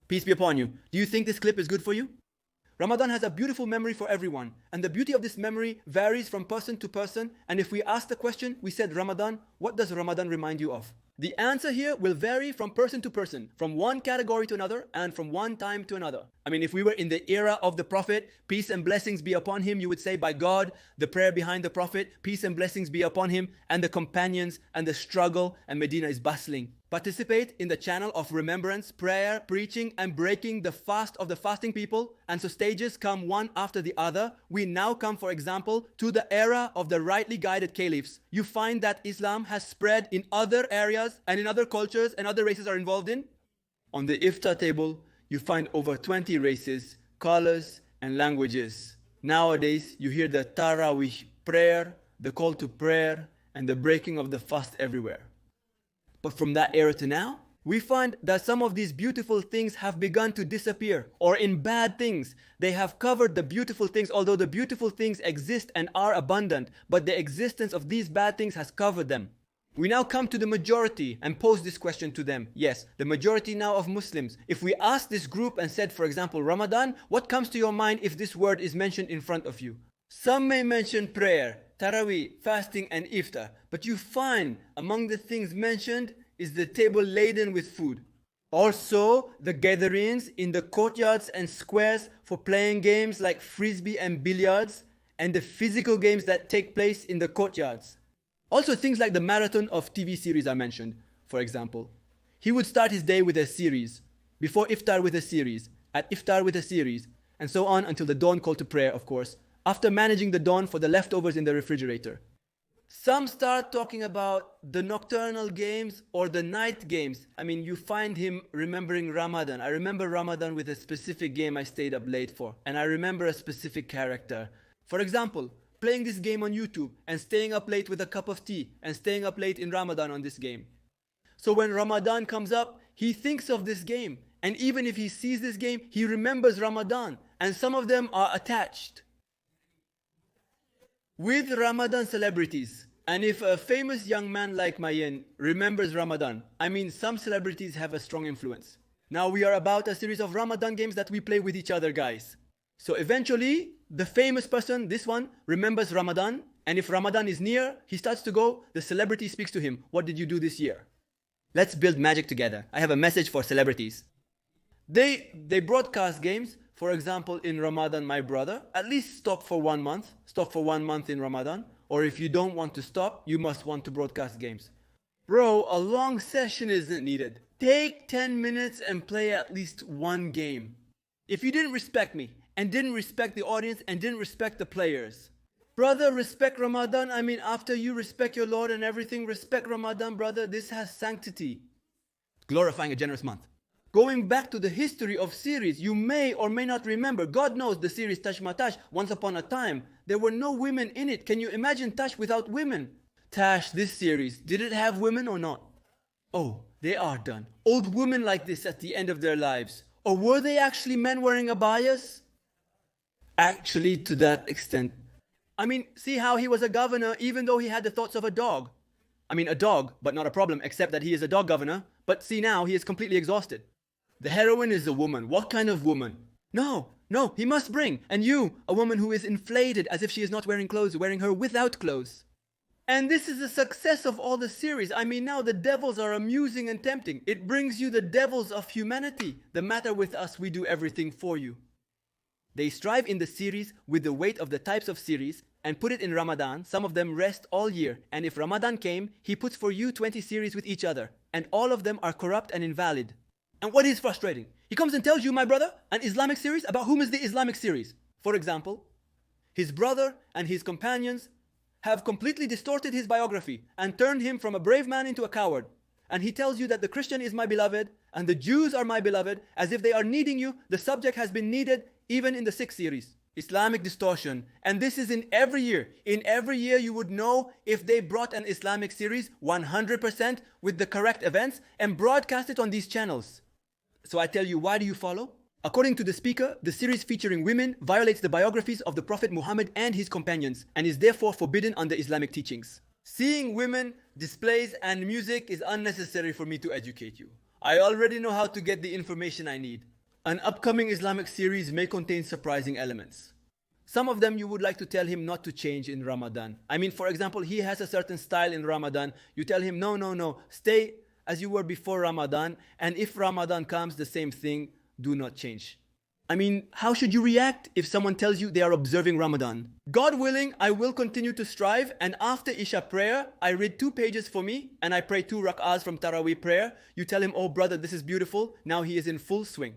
Peace be upon you. Do you think this clip is good for you? Ramadan has a beautiful memory for everyone, and the beauty of this memory varies from person to person. And if we ask the question, we said Ramadan, what does Ramadan remind you of? The answer here will vary from person to person, from one category to another, and from one time to another. I mean, if we were in the era of the Prophet, peace and blessings be upon him, you would say, by God, the prayer behind the Prophet, peace and blessings be upon him, and the companions, and the struggle, and Medina is bustling. Participate in the channel of remembrance, prayer, preaching, and breaking the fast of the fasting people. And so stages come one after the other. We now come, for example, to the era of the rightly guided caliphs. You find that Islam has spread in other areas and in other cultures and other races are involved in. On the iftar table, you find over 20 races, colors, and languages. Nowadays, you hear the Tarawih prayer, the call to prayer, and the breaking of the fast everywhere. But from that era to now, we find that some of these beautiful things have begun to disappear, or in bad things. They have covered the beautiful things, although the beautiful things exist and are abundant, but the existence of these bad things has covered them. We now come to the majority and pose this question to them. Yes, the majority now of Muslims. If we ask this group and said, for example, Ramadan, what comes to your mind if this word is mentioned in front of you? Some may mention prayer, Taraweeh, fasting and iftar. But you find among the things mentioned is the table laden with food. Also, the gatherings in the courtyards and squares for playing games like frisbee and billiards, and the physical games that take place in the courtyards. Also, things like the marathon of TV series are mentioned. For example, he would start his day with a series, before iftar with a series, at iftar with a series, and so on until the dawn call to prayer, of course, after managing the dawn for the leftovers in the refrigerator. Some start talking about the nocturnal games or the night games. I mean, you find him remembering Ramadan. I remember Ramadan with a specific game I stayed up late for, and I remember a specific character. For example, playing this game on YouTube and staying up late with a cup of tea and staying up late in Ramadan on this game. So when Ramadan comes up, he thinks of this game. And even if he sees this game, he remembers Ramadan. And some of them are attached with Ramadan celebrities. And if a famous young man like Mayen remembers Ramadan, I mean, some celebrities have a strong influence. Now we are about a series of Ramadan games that we play with each other, guys. So eventually, the famous person, this one, remembers Ramadan. And if Ramadan is near, he starts to go, the celebrity speaks to him. What did you do this year? Let's build magic together. I have a message for celebrities. They broadcast games. For example, in Ramadan, my brother, at least stop for 1 month. Stop for 1 month in Ramadan. Or if you don't want to stop, you must want to broadcast games. Bro, a long session isn't needed. Take 10 minutes and play at least one game. If you didn't respect me, and didn't respect the audience, and didn't respect the players, brother, respect Ramadan. I mean, after you respect your Lord and everything, respect Ramadan, brother. This has sanctity. Glorifying a generous month. Going back to the history of series, you may or may not remember. God knows the series Tash Matash. Once upon a time, there were no women in it. Can you imagine Tash without women? Tash, this series, did it have women or not? Oh, they are done. Old women like this at the end of their lives. Or were they actually men wearing abayas? Actually, to that extent. I mean, see how he was a governor even though he had the thoughts of a dog. I mean, a dog, but not a problem, except that he is a dog governor. But see now, he is completely exhausted. The heroine is a woman. What kind of woman? No, he must bring. And you, a woman who is inflated as if she is not wearing clothes, wearing her without clothes. And this is the success of all the series. I mean, now the devils are amusing and tempting. It brings you the devils of humanity. The matter with us, we do everything for you. They strive in the series with the weight of the types of series and put it in Ramadan. Some of them rest all year. And if Ramadan came, he puts for you 20 series with each other. And all of them are corrupt and invalid. And what is frustrating? He comes and tells you, my brother, an Islamic series about whom is the Islamic series. For example, his brother and his companions have completely distorted his biography and turned him from a brave man into a coward. And he tells you that the Christian is my beloved and the Jews are my beloved, as if they are needing you. The subject has been needed even in the 6th series. Islamic distortion. And this is in every year. In every year you would know if they brought an Islamic series 100% with the correct events and broadcast it on these channels. So I tell you, why do you follow? According to the speaker, the series featuring women violates the biographies of the Prophet Muhammad and his companions and is therefore forbidden under Islamic teachings. Seeing women, displays and music is unnecessary for me to educate you. I already know how to get the information I need. An upcoming Islamic series may contain surprising elements. Some of them you would like to tell him not to change in Ramadan. I mean, for example, he has a certain style in Ramadan. You tell him, no, stay as you were before Ramadan. And if Ramadan comes, the same thing, do not change. I mean, how should you react if someone tells you they are observing Ramadan? God willing, I will continue to strive, and after Isha prayer, I read 2 pages for me, and I pray 2 rak'ahs from Taraweeh prayer. You tell him, oh brother, this is beautiful. Now he is in full swing.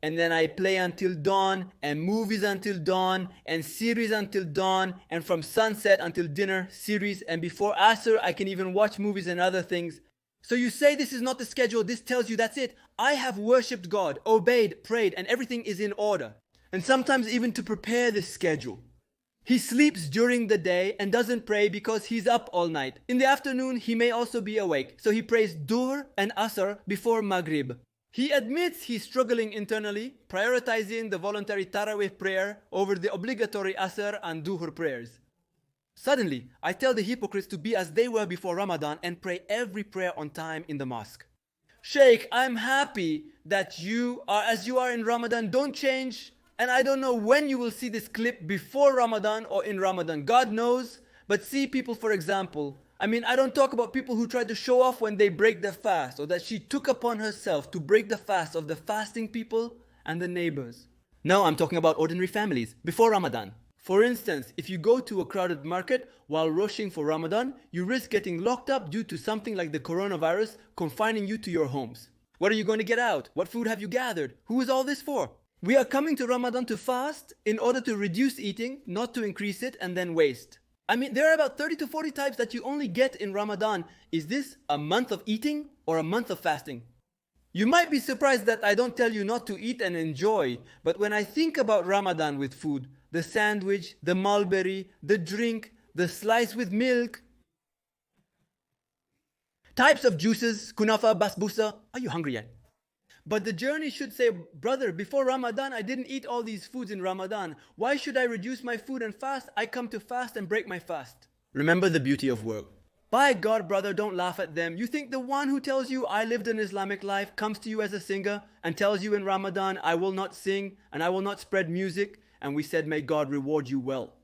And then I play until dawn, and movies until dawn, and series until dawn, and from sunset until dinner, series, and before Asr, I can even watch movies and other things. So you say this is not the schedule, this tells you that's it. I have worshipped God, obeyed, prayed, and everything is in order. And sometimes even to prepare this schedule. He sleeps during the day and doesn't pray because he's up all night. In the afternoon, he may also be awake. So he prays Dhuhr and Asr before Maghrib. He admits he's struggling internally, prioritizing the voluntary Taraweeh prayer over the obligatory Asr and Dhuhr prayers. Suddenly, I tell the hypocrites to be as they were before Ramadan and pray every prayer on time in the mosque. Sheikh, I'm happy that you are as you are in Ramadan. Don't change. And I don't know when you will see this clip, before Ramadan or in Ramadan. God knows. But see people, for example, I don't talk about people who try to show off when they break their fast, or that she took upon herself to break the fast of the fasting people and the neighbors. No, I'm talking about ordinary families before Ramadan. For instance, if you go to a crowded market while rushing for Ramadan, you risk getting locked up due to something like the coronavirus confining you to your homes. What are you going to get out? What food have you gathered? Who is all this for? We are coming to Ramadan to fast in order to reduce eating, not to increase it and then waste. There are about 30 to 40 types that you only get in Ramadan. Is this a month of eating or a month of fasting? You might be surprised that I don't tell you not to eat and enjoy, but when I think about Ramadan with food, the sandwich, the mulberry, the drink, the slice with milk, types of juices, kunafa, basbousa, are you hungry yet? But the journey should say, brother, before Ramadan, I didn't eat all these foods in Ramadan. Why should I reduce my food and fast? I come to fast and break my fast. Remember the beauty of work. By God, brother, don't laugh at them. You think the one who tells you, I lived an Islamic life, comes to you as a singer and tells you in Ramadan, I will not sing and I will not spread music. And we said, may God reward you well.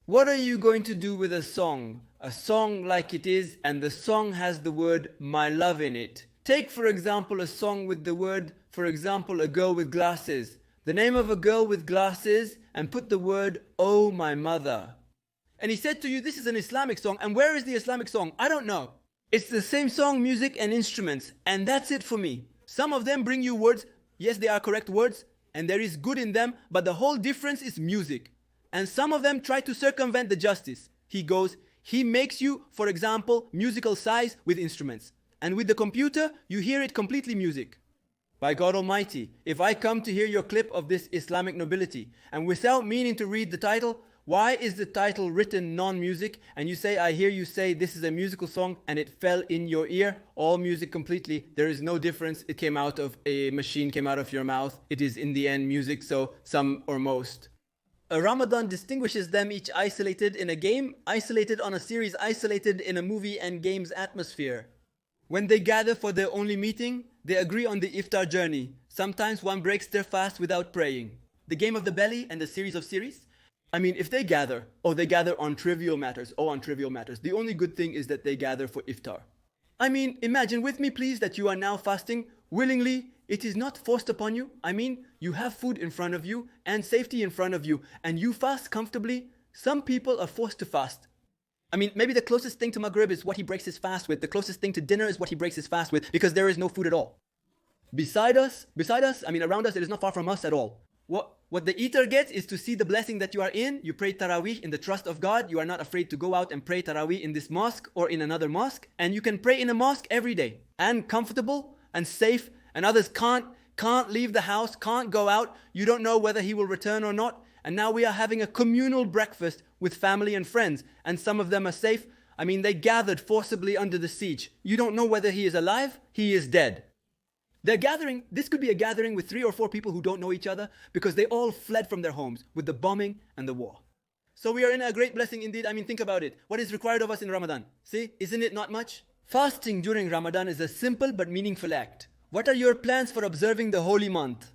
What are you going to do with a song? A song like it is, and the song has the word, my love in it. Take, for example, a song with the word, for example, a girl with glasses. The name of a girl with glasses, and put the word, oh my mother. And he said to you, this is an Islamic song. And where is the Islamic song? I don't know. It's the same song, music, and instruments. And that's it for me. Some of them bring you words. Yes, they are correct words. And there is good in them. But the whole difference is music. And some of them try to circumvent the justice. He makes you, for example, musical size with instruments. And with the computer, you hear it completely music. By God Almighty, if I come to hear your clip of this Islamic nobility, and without meaning to read the title, why is the title written non-music? And you say, I hear you say this is a musical song and it fell in your ear, all music completely. There is no difference. It came out of a machine, came out of your mouth. It is in the end music, so some or most. A Ramadan distinguishes them each isolated in a game, isolated on a series, isolated in a movie and games atmosphere. When they gather for their only meeting, they agree on the iftar journey. Sometimes one breaks their fast without praying. The game of the belly and the series of series. If they gather, they gather on trivial matters. The only good thing is that they gather for iftar. Imagine with me please that you are now fasting willingly. It is not forced upon you. You have food in front of you and safety in front of you, and you fast comfortably. Some people are forced to fast. Maybe the closest thing to Maghrib is what he breaks his fast with. The closest thing to dinner is what he breaks his fast with, because there is no food at all. Beside us, around us, it is not far from us at all. What the eater gets is to see the blessing that you are in. You pray Taraweeh in the trust of God. You are not afraid to go out and pray Taraweeh in this mosque or in another mosque. And you can pray in a mosque every day. And comfortable and safe. And others can't leave the house, can't go out. You don't know whether he will return or not. And now we are having a communal breakfast with family and friends. And some of them are safe. They gathered forcibly under the siege. You don't know whether he is alive, he is dead. They're gathering, this could be a gathering with 3 or 4 people who don't know each other because they all fled from their homes with the bombing and the war. So we are in a great blessing indeed. Think about it. What is required of us in Ramadan? See, isn't it not much? Fasting during Ramadan is a simple but meaningful act. What are your plans for observing the holy month?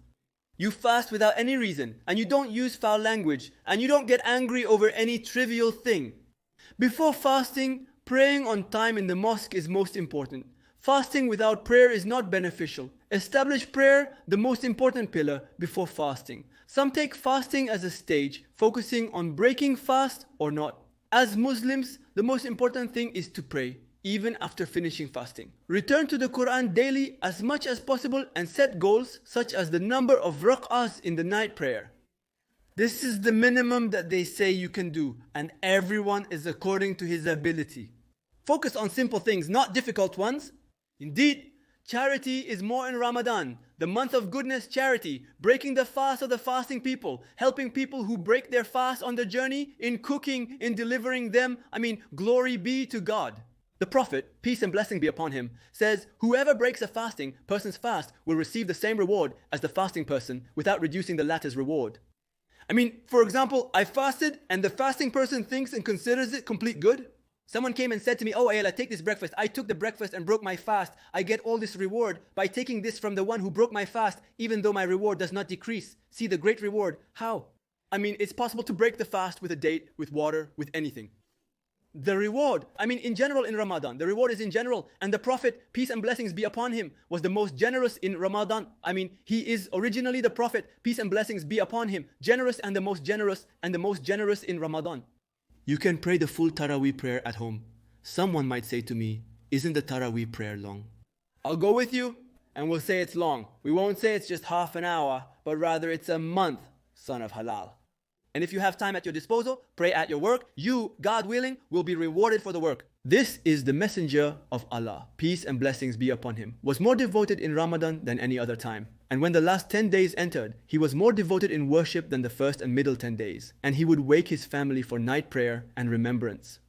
You fast without any reason, and you don't use foul language, and you don't get angry over any trivial thing. Before fasting, praying on time in the mosque is most important. Fasting without prayer is not beneficial. Establish prayer, the most important pillar, before fasting. Some take fasting as a stage, focusing on breaking fast or not. As Muslims, the most important thing is to pray, even after finishing fasting. Return to the Quran daily as much as possible and set goals such as the number of rak'ahs in the night prayer. This is the minimum that they say you can do, and everyone is according to his ability. Focus on simple things, not difficult ones. Indeed, charity is more in Ramadan, the month of goodness, charity, breaking the fast of the fasting people, helping people who break their fast on the journey, in cooking, in delivering them. Glory be to God. The Prophet, peace and blessing be upon him, says, whoever breaks a person's fast will receive the same reward as the fasting person without reducing the latter's reward. For example, I fasted and the fasting person thinks and considers it complete good. Someone came and said to me, oh Ayala, take this breakfast. I took the breakfast and broke my fast. I get all this reward by taking this from the one who broke my fast, even though my reward does not decrease. See the great reward. How? It's possible to break the fast with a date, with water, with anything. The reward, in general in Ramadan, the reward is in general. And the Prophet, peace and blessings be upon him, was the most generous in Ramadan. He is originally the Prophet, peace and blessings be upon him, generous and the most generous in Ramadan. You can pray the full Taraweeh prayer at home. Someone might say to me, isn't the Taraweeh prayer long? I'll go with you and we'll say it's long. We won't say it's just half an hour, but rather it's a month, son of halal. And if you have time at your disposal, pray at your work. You, God willing, will be rewarded for the work. This is the messenger of Allah, peace and blessings be upon him, was more devoted in Ramadan than any other time. And when the last 10 days entered, he was more devoted in worship than the first and middle 10 days. And he would wake his family for night prayer and remembrance.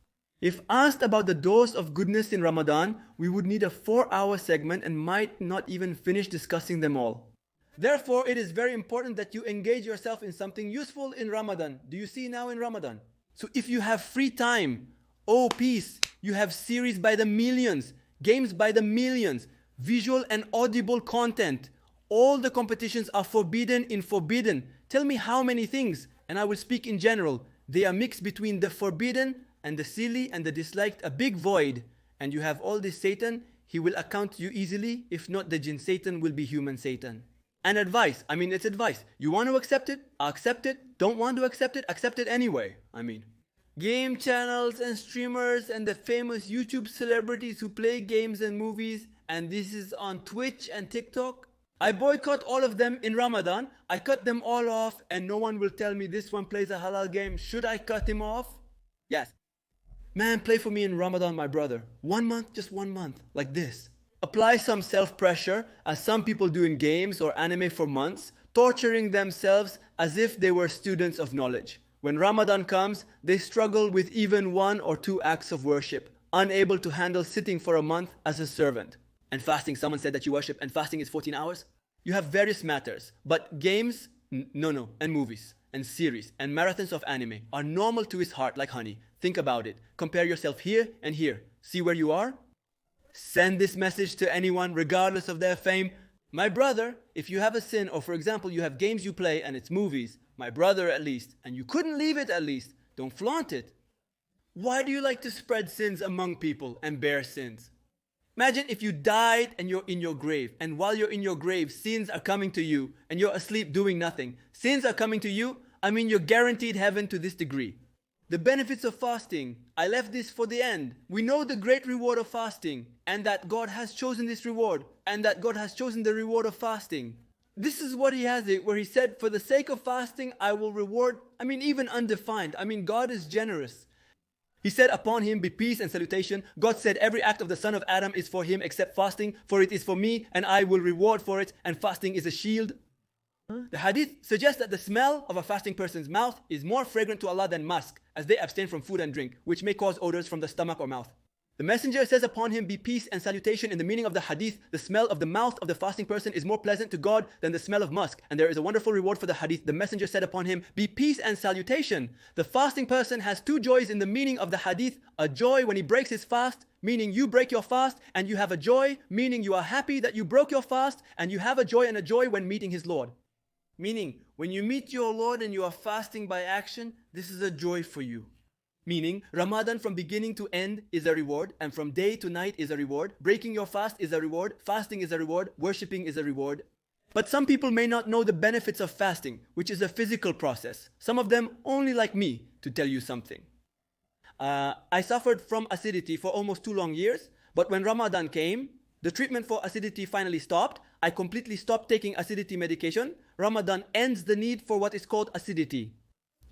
If asked about the doors of goodness in Ramadan, we would need a 4-hour segment and might not even finish discussing them all. Therefore, it is very important that you engage yourself in something useful in Ramadan. Do you see now in Ramadan? So if you have free time, oh peace, you have series by the millions, games by the millions, visual and audible content. All the competitions are forbidden in forbidden. Tell me how many things, and I will speak in general. They are mixed between the forbidden and the silly and the disliked, a big void. And you have all this Satan, he will account you easily. If not, the jinn Satan will be human Satan. And advice, it's advice. You want to accept it? Accept it. Don't want to accept it anyway. Game channels and streamers and the famous YouTube celebrities who play games and movies, and this is on Twitch and TikTok. I boycott all of them in Ramadan. I cut them all off and no one will tell me this one plays a halal game. Should I cut him off? Yes. Man, play for me in Ramadan, my brother. 1 month, just 1 month, like this. Apply some self-pressure, as some people do in games or anime for months, torturing themselves as if they were students of knowledge. When Ramadan comes, they struggle with even 1 or 2 acts of worship, unable to handle sitting for a month as a servant. And fasting, someone said that you worship, and fasting is 14 hours? You have various matters, but games, no, and movies, and series, and marathons of anime are normal to his heart like honey. Think about it. Compare yourself here and here. See where you are? Send this message to anyone, regardless of their fame. My brother, if you have a sin, or for example, you have games you play and it's movies, my brother at least, and you couldn't leave it at least, don't flaunt it. Why do you like to spread sins among people and bear sins? Imagine if you died and you're in your grave, and while you're in your grave, sins are coming to you, and you're asleep doing nothing. Sins are coming to you, you're guaranteed heaven to this degree. The benefits of fasting, I left this for the end. We know the great reward of fasting, and that God has chosen this reward, and that God has chosen the reward of fasting. This is what he has it, where he said, for the sake of fasting, I will reward, even undefined. God is generous. He said, upon him be peace and salutation. God said, every act of the son of Adam is for him except fasting, for it is for me, and I will reward for it, and fasting is a shield. The hadith suggests that the smell of a fasting person's mouth is more fragrant to Allah than musk, as they abstain from food and drink, which may cause odors from the stomach or mouth. The messenger says upon him, be peace and salutation. In the meaning of the hadith, the smell of the mouth of the fasting person is more pleasant to God than the smell of musk. And there is a wonderful reward for the hadith. The messenger said upon him, be peace and salutation. The fasting person has two joys in the meaning of the hadith. A joy when he breaks his fast, meaning you break your fast, and you have a joy, meaning you are happy that you broke your fast, and you have a joy and a joy when meeting his Lord. Meaning, when you meet your Lord and you are fasting by action, this is a joy for you. Meaning, Ramadan from beginning to end is a reward, and from day to night is a reward. Breaking your fast is a reward, fasting is a reward, worshipping is a reward. But some people may not know the benefits of fasting, which is a physical process. Some of them only like me to tell you something. I suffered from acidity for almost 2 long years, but when Ramadan came, the treatment for acidity finally stopped. I completely stopped taking acidity medication. Ramadan ends the need for what is called acidity.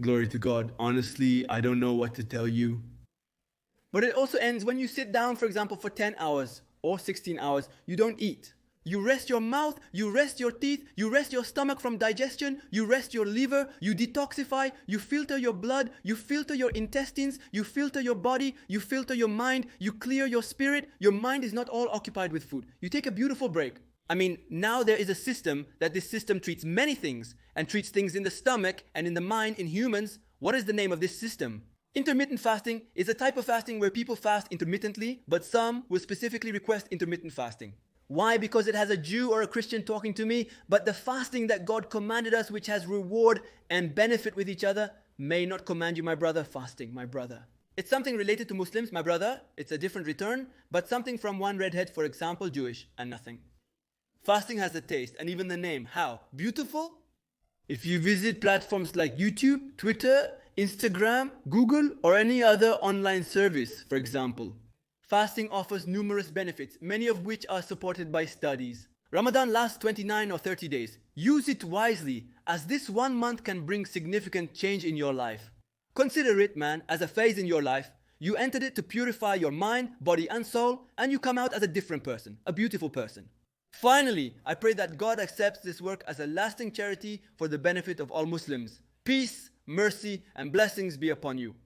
Glory to God. Honestly, I don't know what to tell you. But it also ends when you sit down, for example, for 10 hours or 16 hours, you don't eat. You rest your mouth, you rest your teeth, you rest your stomach from digestion, you rest your liver, you detoxify, you filter your blood, you filter your intestines, you filter your body, you filter your mind, you clear your spirit. Your mind is not all occupied with food. You take a beautiful break. I mean, now there is a system that this system treats many things and treats things in the stomach and in the mind in humans. What is the name of this system? Intermittent fasting is a type of fasting where people fast intermittently, but some will specifically request intermittent fasting. Why? Because it has a Jew or a Christian talking to me, but the fasting that God commanded us, which has reward and benefit with each other, may not command you, my brother, fasting, my brother. It's something related to Muslims, my brother. It's a different return, but something from one redhead, for example, Jewish, and nothing. Fasting has a taste, and even the name. How? Beautiful? If you visit platforms like YouTube, Twitter, Instagram, Google, or any other online service, for example, fasting offers numerous benefits, many of which are supported by studies. Ramadan lasts 29 or 30 days. Use it wisely, as this 1 month can bring significant change in your life. Consider it, man, as a phase in your life. You entered it to purify your mind, body, and soul, and you come out as a different person, a beautiful person. Finally, I pray that God accepts this work as a lasting charity for the benefit of all Muslims. Peace, mercy, and blessings be upon you.